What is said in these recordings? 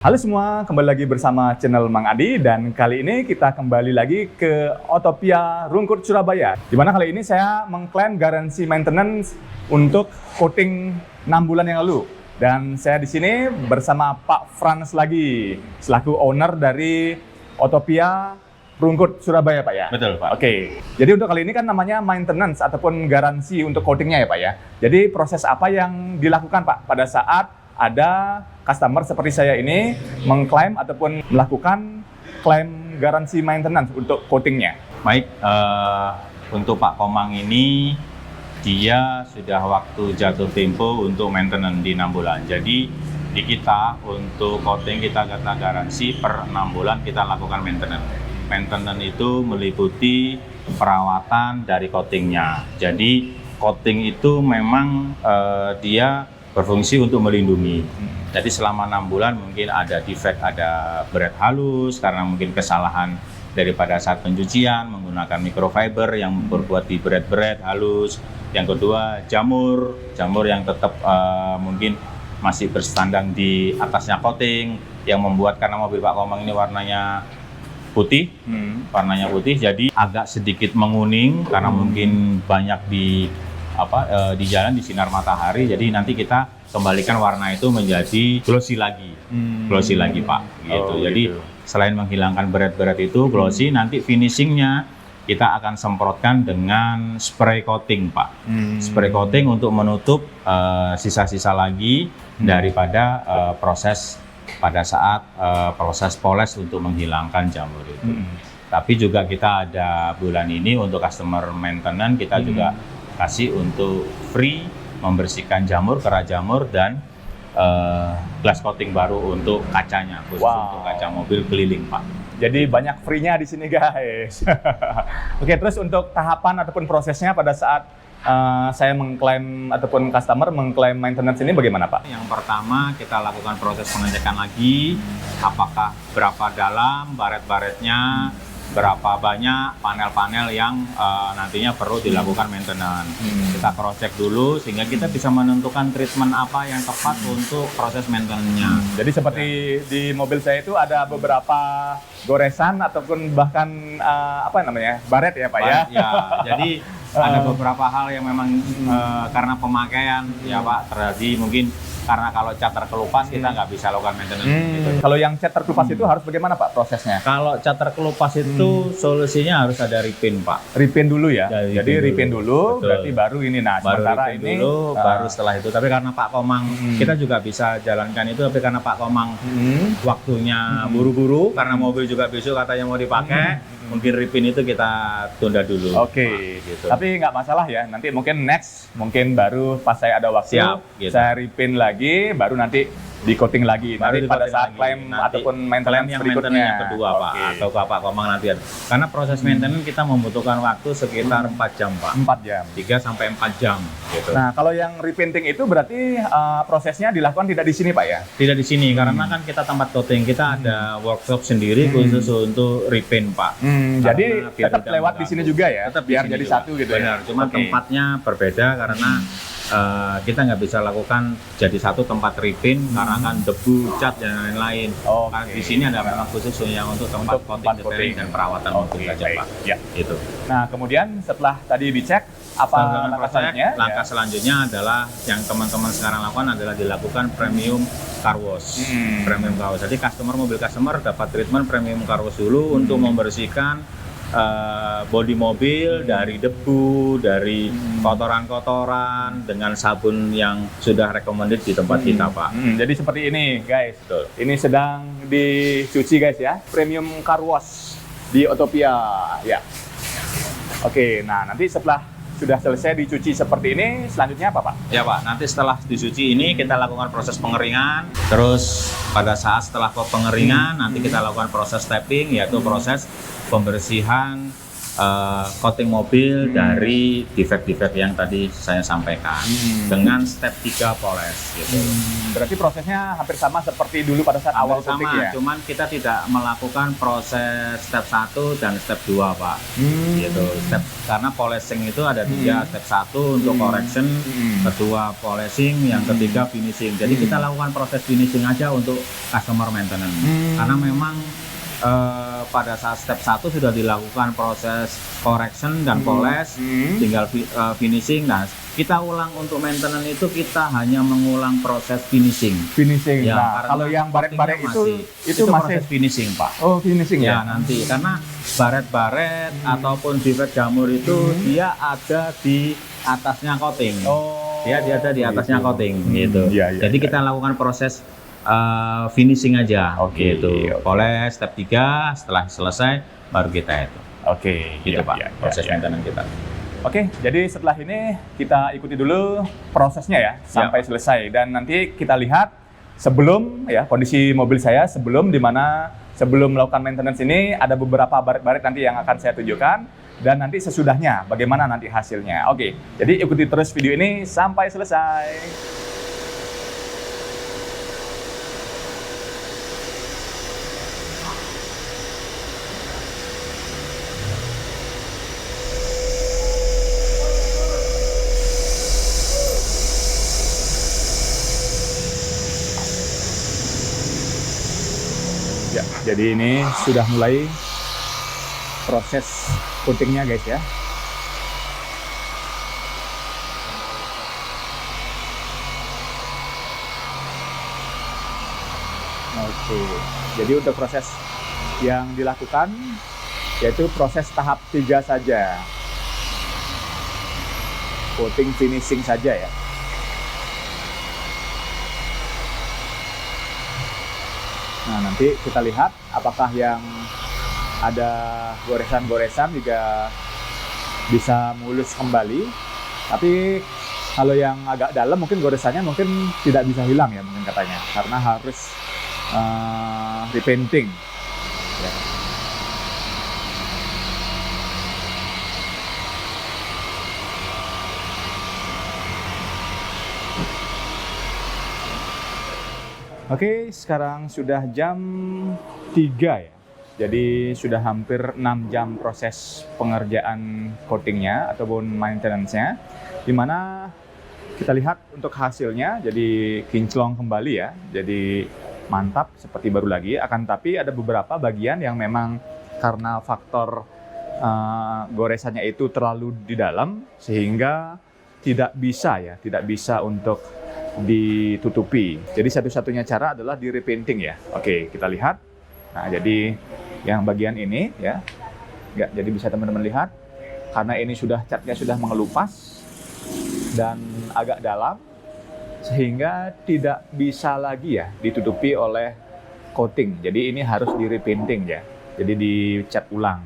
Halo semua, kembali lagi bersama channel Mang Adi dan kali ini kita kembali lagi ke Autopia Rungkut Surabaya. Dimana kali ini saya mengklaim garansi maintenance untuk coating 6 bulan yang lalu. Dan saya di sini bersama Pak Frans lagi, selaku owner dari Autopia Rungkut Surabaya, Pak ya? Betul, Pak. Oke, jadi untuk kali ini kan namanya maintenance ataupun garansi untuk coatingnya ya, Pak ya? Jadi proses apa yang dilakukan, Pak, pada saat ada customer seperti saya ini mengklaim ataupun melakukan klaim garansi maintenance untuk coatingnya? Baik, untuk Pak Komang ini dia sudah waktu jatuh tempo untuk maintenance di 6 bulan. Jadi di kita untuk coating kita kata garansi per 6 bulan kita lakukan maintenance. Maintenance itu meliputi perawatan dari coatingnya. Jadi coating itu memang dia berfungsi untuk melindungi. Jadi selama 6 bulan mungkin ada defect, ada berat halus karena mungkin kesalahan daripada saat pencucian menggunakan microfiber yang berbuat di berat halus. Yang kedua jamur yang tetap mungkin masih bersandang di atasnya coating yang membuat karena mobil Pak Komang ini warnanya putih, jadi agak sedikit menguning karena mungkin banyak di jalan di sinar matahari, jadi nanti kita kembalikan warna itu menjadi glossy lagi, Pak, gitu. Jadi selain menghilangkan berat itu glossy, nanti finishingnya kita akan semprotkan dengan spray coating, Pak. Spray coating untuk menutup sisa-sisa lagi daripada proses pada saat proses poles untuk menghilangkan jamur itu. Tapi juga kita ada bulan ini untuk customer maintenance kita juga kasih untuk free membersihkan jamur, kerak jamur dan glass coating baru untuk kacanya, khusus untuk kaca mobil keliling, Pak. Jadi banyak free-nya di sini, guys. Oke, terus untuk tahapan ataupun prosesnya pada saat saya mengklaim ataupun customer mengklaim maintenance ini bagaimana, Pak? Yang pertama kita lakukan proses pengecekan lagi, apakah berapa dalam baret-baretnya, berapa banyak panel-panel yang nantinya perlu dilakukan maintenance. Kita cross check dulu sehingga kita bisa menentukan treatment apa yang tepat untuk proses maintenance-nya. Jadi seperti di mobil saya itu ada beberapa goresan ataupun bahkan baret ya, Pak ya? Ya, jadi ada beberapa hal yang memang karena pemakaian ya Pak terjadi mungkin karena kalau cat terkelupas kita nggak bisa lakukan maintenance. Gitu. Kalau yang cat terkelupas itu harus bagaimana, Pak, prosesnya? Kalau cat terkelupas itu solusinya harus ada repaint, Pak. Repaint dulu ya? Jadi repaint dulu, betul. Berarti baru ini. Nah, baru sementara repaint ini dulu, baru setelah itu. Tapi karena Pak Komang kita juga bisa jalankan itu, tapi karena Pak Komang waktunya buru-buru, karena mobil juga besok katanya mau dipakai, mungkin repaint itu kita tunda dulu. Oke, gitu. Tapi nggak masalah ya, nanti mungkin next, mungkin baru pas saya ada waktu, gitu. saya repaint lagi, baru nanti di coating lagi. Nanti pada saat klaim ataupun maintenance yang berikutnya. Maintenance yang kedua, Pak, atau Pak Komang nanti. Karena proses maintenance kita membutuhkan waktu sekitar 4 jam, Pak. 4 jam. 3 sampai 4 jam, gitu. Nah, kalau yang repainting itu berarti prosesnya dilakukan tidak di sini, Pak ya? Tidak di sini, karena kan kita tempat coating, kita ada workshop sendiri khusus untuk repaint, Pak. Jadi tetap lewat di sini juga ya? Tetap biar jadi juga. Satu gitu. Benar, ya? cuma tempatnya berbeda karena kita nggak bisa lakukan jadi satu tempat repaint karena kan debu, cat dan lain-lain. Karena di sini ada memang khusus yang untuk tempat coating dan perawatan mobil saja, Pak. Ya. Gitu. Nah, kemudian setelah tadi dicek, apa langkah selanjutnya? Langkah selanjutnya adalah yang teman-teman sekarang lakukan adalah dilakukan premium car wash. Premium car wash. Jadi mobil customer dapat treatment premium car wash dulu untuk membersihkan bodi mobil dari debu, dari kotoran-kotoran dengan sabun yang sudah recommended di tempat kita, Pak. Jadi seperti ini, guys. Betul. Ini sedang dicuci, guys ya. Premium car wash di Autopia, ya. Oke, nah nanti setelah sudah selesai dicuci seperti ini, selanjutnya apa, Pak? Ya, Pak. Nanti setelah dicuci ini kita lakukan proses pengeringan. Terus pada saat setelah pengeringan nanti kita lakukan proses tapping, yaitu proses pembersihan coating mobil dari defect-defect yang tadi saya sampaikan dengan step 3 poles gitu. Berarti prosesnya hampir sama seperti dulu pada saat awal Hampir coating sama, ya? cuman kita tidak melakukan proses step 1 dan step 2, Pak. Gitu. Karena polishing itu ada 3, step 1 untuk correction, kedua polishing, yang ketiga finishing. Jadi kita lakukan proses finishing aja untuk customer maintenance. Karena memang pada saat step 1 sudah dilakukan proses correction dan polish, tinggal finishing. Nah, kita ulang untuk maintenance itu kita hanya mengulang proses finishing. Finishing. Ya, Nah, kalau yang baret-baret itu masih proses finishing, Pak. Oh, finishing Ya, ya? nanti karena baret-baret ataupun defect jamur itu dia ada di atasnya coating. Oh. Dia ada di atasnya coating gitu. Iya, iya, Jadi iya. kita lakukan proses finishing aja Oke, gitu. oke. Polish step 3, setelah selesai baru kita itu. Oke, Gitu, iya, Pak. iya, Proses iya. maintenance kita. Oke, jadi setelah ini kita ikuti dulu prosesnya ya sampai selesai, dan nanti kita lihat sebelum ya kondisi mobil saya sebelum melakukan maintenance ini ada beberapa baret-baret nanti yang akan saya tunjukkan, dan nanti sesudahnya bagaimana nanti hasilnya. Oke, jadi ikuti terus video ini sampai selesai. Ya, jadi ini sudah mulai proses coatingnya guys ya. Oke, jadi untuk proses yang dilakukan yaitu proses tahap 3 saja. Coating finishing saja ya. Nah, nanti kita lihat apakah yang ada goresan-goresan juga bisa mulus kembali. Tapi kalau yang agak dalam mungkin goresannya mungkin tidak bisa hilang ya mungkin katanya, karena harus repainting. Ya. Oke, sekarang sudah jam 3 ya. Jadi sudah hampir 6 jam proses pengerjaan coatingnya ataupun maintenance-nya. Dimana kita lihat untuk hasilnya jadi kinclong kembali ya. Jadi mantap seperti baru lagi. Akan tapi ada beberapa bagian yang memang karena faktor goresannya itu terlalu di dalam sehingga tidak bisa untuk ditutupi. Jadi satu-satunya cara adalah di repainting ya. Oke, kita lihat. Nah, jadi yang bagian ini ya, jadi bisa teman-teman lihat karena ini catnya sudah mengelupas dan agak dalam sehingga tidak bisa lagi ya ditutupi oleh coating. Jadi ini harus di repainting ya. Jadi dicat ulang.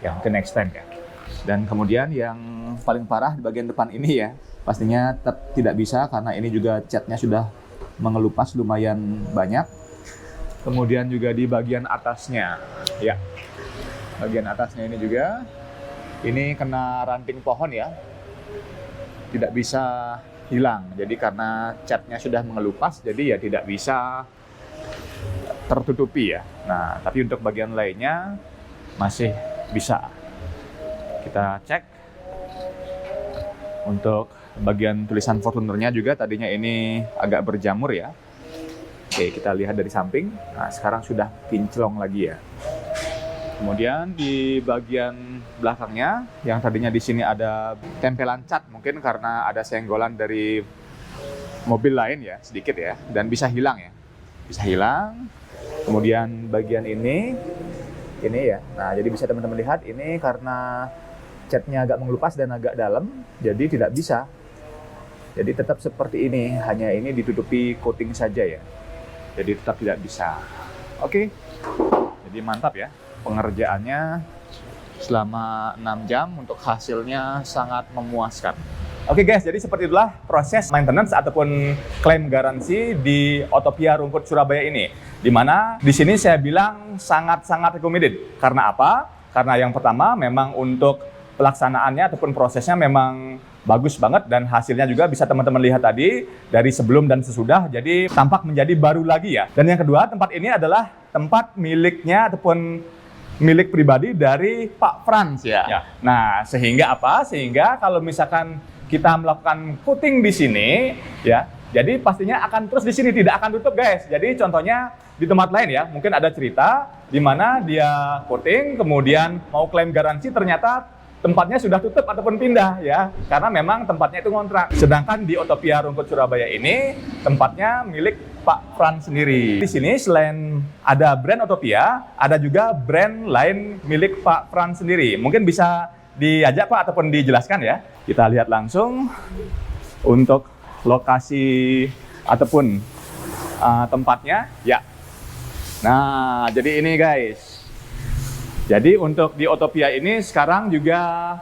Ya, mungkin next time ya. Dan kemudian yang paling parah di bagian depan ini ya, pastinya tidak bisa karena ini juga catnya sudah mengelupas lumayan banyak. Kemudian juga di bagian atasnya, ya, bagian atasnya ini juga, ini kena ranting pohon ya, tidak bisa hilang. Jadi karena catnya sudah mengelupas, jadi ya tidak bisa tertutupi ya. Nah, tapi untuk bagian lainnya masih bisa. Kita cek untuk bagian tulisan Fortunernya juga tadinya ini agak berjamur ya. Oke, kita lihat dari samping. Nah, sekarang sudah kinclong lagi ya. Kemudian di bagian belakangnya, yang tadinya di sini ada tempelan cat, mungkin karena ada senggolan dari mobil lain ya, sedikit ya, dan bisa hilang ya. Bisa hilang. Kemudian bagian ini ya. Nah, jadi bisa teman-teman lihat ini karena catnya agak mengelupas dan agak dalam, jadi tidak bisa. Jadi tetap seperti ini, hanya ini ditutupi coating saja ya. Jadi tetap tidak bisa. Oke, jadi mantap ya pengerjaannya selama 6 jam, untuk hasilnya sangat memuaskan. Oke guys, jadi seperti itulah proses maintenance ataupun klaim garansi di Autopia Rungkut Surabaya ini. Dimana di sini saya bilang sangat-sangat recommended. Karena apa? Karena yang pertama memang untuk pelaksanaannya ataupun prosesnya memang bagus banget dan hasilnya juga bisa teman-teman lihat tadi dari sebelum dan sesudah, jadi tampak menjadi baru lagi ya. Dan yang kedua, tempat ini adalah tempat miliknya ataupun milik pribadi dari Pak Frans ya. Ya. Nah, sehingga apa? Sehingga kalau misalkan kita melakukan coating di sini ya, jadi pastinya akan terus di sini, tidak akan tutup guys. Jadi contohnya di tempat lain ya, mungkin ada cerita di mana dia coating kemudian mau klaim garansi ternyata tempatnya sudah tutup ataupun pindah ya, karena memang tempatnya itu ngontrak. Sedangkan di Otopia Rungkut Surabaya ini tempatnya milik Pak Frans sendiri. Di sini selain ada brand Otopia, ada juga brand lain milik Pak Frans sendiri. Mungkin bisa diajak Pak ataupun dijelaskan ya. Kita lihat langsung untuk lokasi ataupun tempatnya ya. Nah, jadi ini guys. Jadi untuk di Otopia ini sekarang juga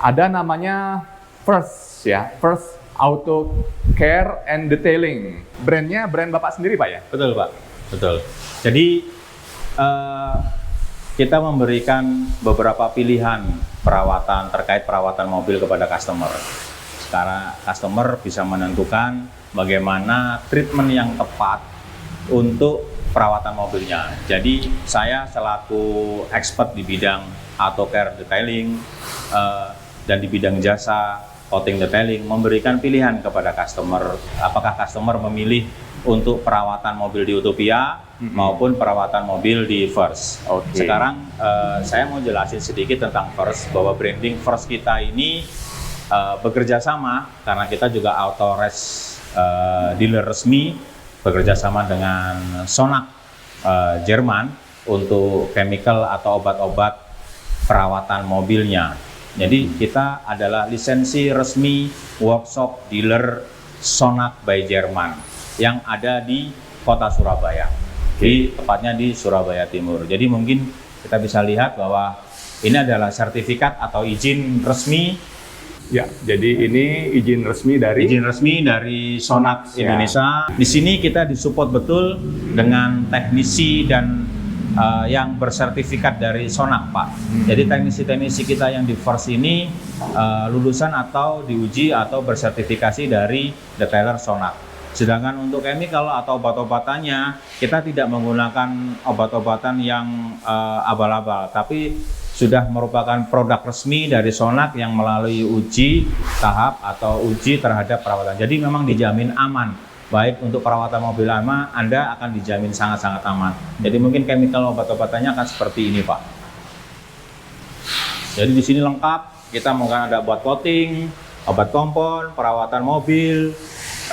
ada namanya First ya, First Auto Care and Detailing. Brandnya brand Bapak sendiri Pak ya? Betul Pak, betul. Jadi kita memberikan beberapa pilihan perawatan terkait perawatan mobil kepada customer. Sekarang customer bisa menentukan bagaimana treatment yang tepat untuk perawatan mobilnya. Jadi saya selaku expert di bidang auto care detailing dan di bidang jasa coating detailing memberikan pilihan kepada customer. Apakah customer memilih untuk perawatan mobil di Otopia maupun perawatan mobil di First. Oke. Sekarang saya mau jelasin sedikit tentang First, bahwa branding First kita ini bekerja sama karena kita juga Autores dealer resmi, bekerja sama dengan Sonac Jerman untuk chemical atau obat-obat perawatan mobilnya. Jadi kita adalah lisensi resmi workshop dealer Sonac by Jerman yang ada di kota Surabaya, tepatnya di Surabaya Timur. Jadi mungkin kita bisa lihat bahwa ini adalah sertifikat atau izin resmi. Ya, jadi ini izin resmi dari Sonac Indonesia. Di sini kita disupport betul dengan teknisi dan yang bersertifikat dari Sonac, Pak. Jadi teknisi-teknisi kita yang di First ini lulusan atau diuji atau bersertifikasi dari detailer Sonac. Sedangkan untuk chemical atau obat-obatannya, kita tidak menggunakan obat-obatan yang abal-abal, tapi sudah merupakan produk resmi dari Sonac yang melalui uji tahap atau uji terhadap perawatan. Jadi memang dijamin aman, baik untuk perawatan mobil lama, Anda akan dijamin sangat-sangat aman. Jadi mungkin chemical obat-obatannya akan seperti ini, Pak. Jadi di sini lengkap, kita mungkin ada buat coating, obat kompon, perawatan mobil,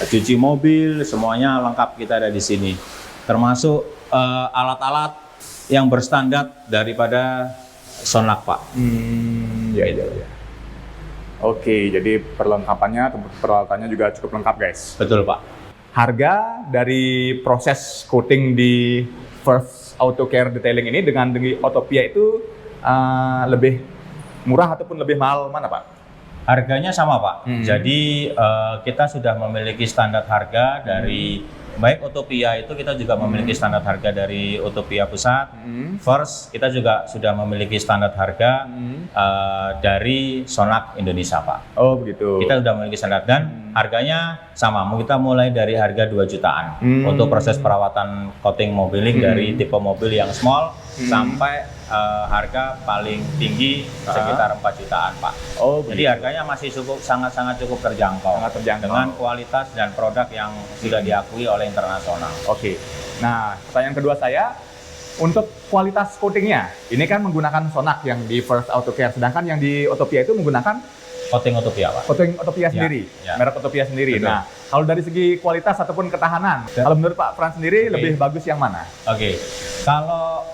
cuci mobil, semuanya lengkap kita ada di sini. Termasuk alat-alat yang berstandar daripada Sonac, Pak. Ya. Oke, jadi peralatannya juga cukup lengkap, guys. Betul, Pak. Harga dari proses coating di First Auto Care Detailing ini dengan Otopia itu lebih murah ataupun lebih mahal mana, Pak? Harganya sama, Pak. Jadi kita sudah memiliki standar harga dari baik Otopia itu kita juga memiliki standar harga dari Otopia Pusat. First kita juga sudah memiliki standar harga dari Sonac Indonesia, Pak. Oh, begitu. Kita sudah memiliki standar dan harganya sama. Kita mulai dari harga 2 jutaan untuk proses perawatan coating mobiling dari tipe mobil yang small sampai harga paling tinggi sekitar 4 jutaan, Pak. Oh, jadi harganya masih sangat-sangat cukup terjangkau. Sangat terjangkau. Dengan kualitas dan produk yang sudah diakui oleh internasional. Oke. Nah, pertanyaan kedua saya, untuk kualitas coatingnya, ini kan menggunakan Sonac yang di First Auto Care, sedangkan yang di Otopia itu menggunakan Coating Otopia, Pak. coating Otopia sendiri, ya. merek Otopia sendiri. Betul. Nah, kalau dari segi kualitas ataupun ketahanan, kalau menurut Pak Frans sendiri lebih bagus yang mana? Oke. Kalau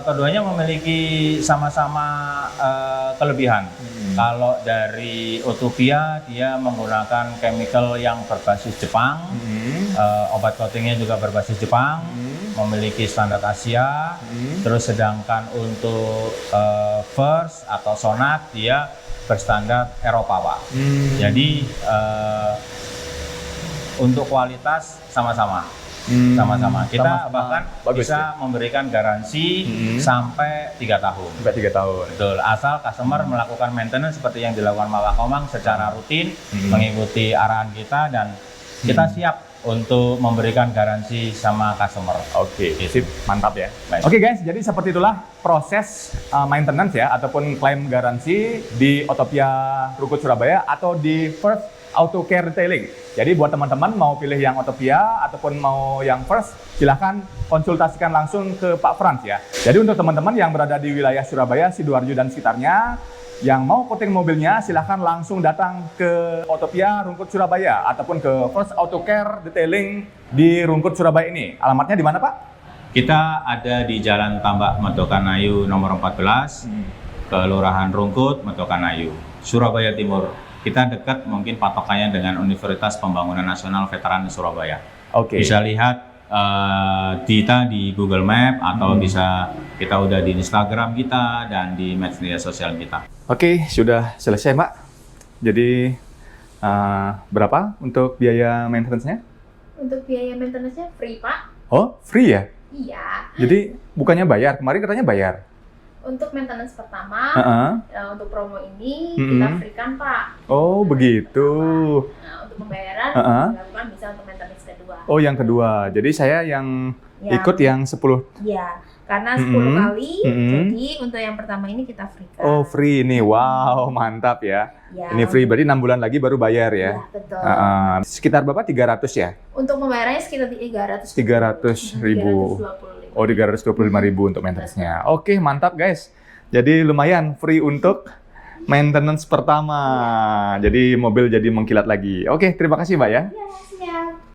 keduanya memiliki sama-sama kelebihan. Kalau dari Otopia dia menggunakan chemical yang berbasis Jepang, obat coatingnya juga berbasis Jepang, memiliki standar Asia. Terus sedangkan untuk First atau Sonac dia berstandar Eropa, Pak. Jadi untuk kualitas sama-sama. sama-sama. Kita Sama-sama. bahkan Bagus bisa memberikan garansi sampai 3 tahun. Sampai 3 tahun. Betul, asal customer melakukan maintenance seperti yang dilakukan Pak Komang secara rutin, mengikuti arahan kita, dan kita siap untuk memberikan garansi sama customer. Oke, sip, mantap ya. Baik. Oke guys, jadi seperti itulah proses maintenance ya, ataupun klaim garansi di Autopia Rungkut Surabaya atau di First Auto Care Detailing. Jadi buat teman-teman mau pilih yang Autopia ataupun mau yang First, silahkan konsultasikan langsung ke Pak Frans ya. Jadi untuk teman-teman yang berada di wilayah Surabaya, Sidoarjo dan sekitarnya, yang mau coating mobilnya, silahkan langsung datang ke Autopia Rungkut Surabaya ataupun ke First Auto Care Detailing di Rungkut Surabaya ini. Alamatnya di mana Pak? Kita ada di Jalan Tambak Medokanayu nomor 14, Kelurahan Rungkut, Medokanayu, Surabaya Timur. Kita dekat mungkin patokannya dengan Universitas Pembangunan Nasional Veteran Surabaya. Oke. Bisa lihat kita di Google Map atau bisa kita udah di Instagram kita dan di media sosial kita. Oke, sudah selesai Mbak. Jadi berapa untuk biaya maintenance-nya? Untuk biaya maintenance-nya free, Pak. Oh, free ya? Iya. Jadi bukannya bayar? Kemarin katanya bayar. Untuk maintenance pertama, untuk promo ini kita free-kan, Pak. Oh, begitu. Nah, untuk pembayaran dilakukan bisa untuk maintenance kedua. Oh, yang kedua. Jadi saya yang ikut yang 10. Iya, karena 10 kali, jadi untuk yang pertama ini kita free-kan. Oh, free ini. Wow, mantap ya. Ya, Ini free, berarti 6 bulan lagi baru bayar ya? Iya, betul. Sekitar berapa? 300 ya? Untuk pembayarannya sekitar 300. 300.000. 325. Oh, 325.000 untuk maintenance-nya. Oke, mantap guys. Jadi lumayan free untuk maintenance pertama. Jadi mobil jadi mengkilat lagi. Oke, terima kasih Mbak ya. Iya.